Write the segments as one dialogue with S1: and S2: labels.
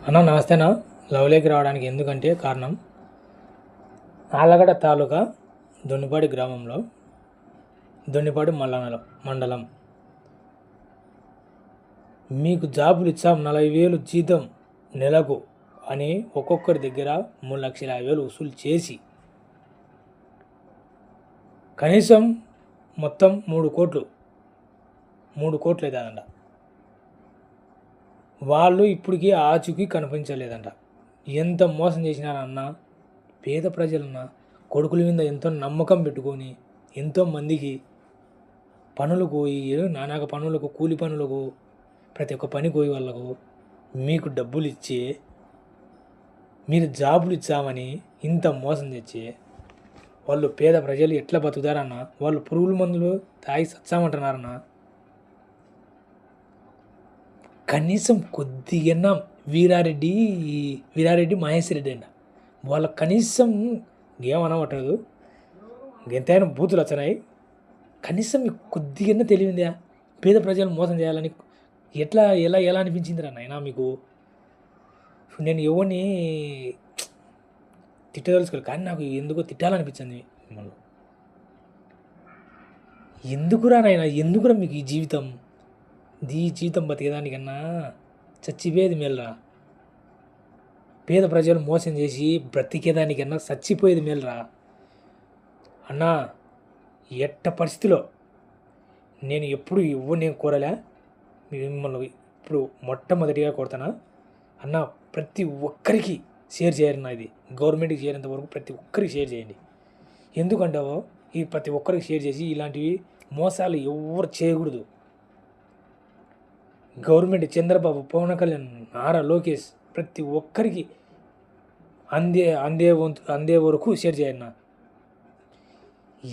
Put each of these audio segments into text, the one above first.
S1: అన్న నమస్తేనా. లవ్లోకి రావడానికి ఎందుకంటే కారణం ఆళ్ళగడ్డ తాలూకా దొన్నిపాడు గ్రామంలో దొన్నిపాడు మండలం మీకు జాబులు ఇచ్చాం 40,000 జీతం నెలకు అని ఒక్కొక్కరి దగ్గర 3,50,000 వసూలు చేసి కనీసం మొత్తం 3 కోట్లు అవుతుందంట. వాళ్ళు ఇప్పటికీ ఆచూకీ కనిపించలేదంట. ఎంత మోసం చేసినారన్న పేద ప్రజలన్న కొడుకుల మీద ఎంతో నమ్మకం పెట్టుకొని ఎంతోమందికి పనులకు పోయి నానాక పనులకు కూలి పనులకు ప్రతి ఒక్క పని పోయి వాళ్ళకు మీకు డబ్బులు ఇచ్చి మీరు జాబులు ఇచ్చామని ఇంత మోసం తెచ్చి వాళ్ళు పేద ప్రజలు ఎట్లా బతుకుతారన్న, వాళ్ళు పురుగుల మందులు తాగి సచ్చామంటున్నారన్న. కనీసం కొద్దిగా వీరారెడ్డి మహేష్ రెడ్డి అంట, వాళ్ళ కనీసం ఏమనబట్టదు, ఎంతైనా బూతులు వచ్చినాయి. కనీసం మీకు కొద్దిగా తెలివిందా పేద ప్రజలు మోసం చేయాలని? ఎలా అనిపించిందిరా నాయనా మీకు? నేను ఎవరిని తిట్టదలుచుకోలేదు, కానీ నాకు ఎందుకో తిట్టాలనిపించింది మిమ్మల్ని. ఎందుకురా నాయనా, ఎందుకురా మీకు ఈ జీవితం బతికేదానికన్నా చచ్చిపోయేది మేలురా. పేద ప్రజలు మోసం చేసి బ్రతికేదానికన్నా చచ్చిపోయేది మేలురా అన్నా. ఎట్ట పరిస్థితిలో నేను ఎప్పుడు నేను కోరలే, మిమ్మల్ని ఇప్పుడు మొట్టమొదటిగా కోరుతానా అన్న, ప్రతి ఒక్కరికి షేర్ చేయాలన్నా. ఇది గవర్నమెంట్కి చేరేంత వరకు ప్రతి ఒక్కరికి షేర్ చేయండి. ఎందుకంటావో ఈ ప్రతి ఒక్కరికి షేర్ చేసి ఇలాంటివి మోసాలు ఎవరు చేయకూడదు. గవర్నమెంట్ చంద్రబాబు, పవన్ కళ్యాణ్, నారా లోకేష్ ప్రతి ఒక్కరికి అందే వరకు షేర్ చేయన్నా.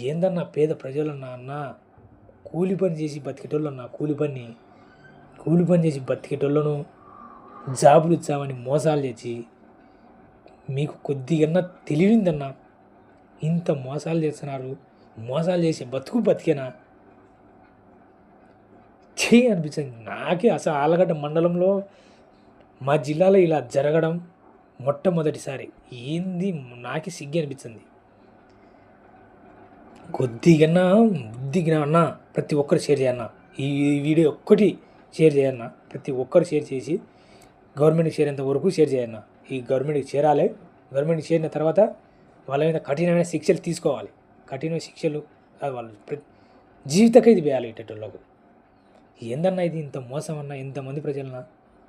S1: ఏందన్నా పేద ప్రజలన్నా అన్న, కూలి పని చేసి బతికేటోళ్ళన్నా, కూలి పని చేసి బతికేటోళ్ళను జాబులు ఇచ్చామని మోసాలు చేసి మీకు కొద్దిగా తెలివిందన్నా. ఇంత మోసాలు చేస్తున్నారు, మోసాలు చేసి బతికేనా అనిపించింది నాకే. అసలు ఆళ్ళగడ్డ మండలంలో మా జిల్లాలో ఇలా జరగడం మొట్టమొదటిసారి. ఏంది నాకే సిగ్గు అనిపించింది. కొద్దిగా అన్న ప్రతి ఒక్కరు షేర్ చేయన్న, ఈ వీడియో ఒక్కటి షేర్ చేయన్న, ప్రతి ఒక్కరు షేర్ చేసి గవర్నమెంట్కి చేరేంత వరకు షేర్ చేయన్న. ఈ గవర్నమెంట్కి చేరాలి. గవర్నమెంట్కి చేరిన తర్వాత వాళ్ళ మీద కఠినమైన శిక్షలు తీసుకోవాలి. కఠినమైన శిక్షలు వాళ్ళు జీవితకైది వేయాలి ఇట్టేటోళ్ళకు. ఏందన్నా ఇది ఇంత మోసం అన్నా, ఎంతమంది ప్రజలన్నా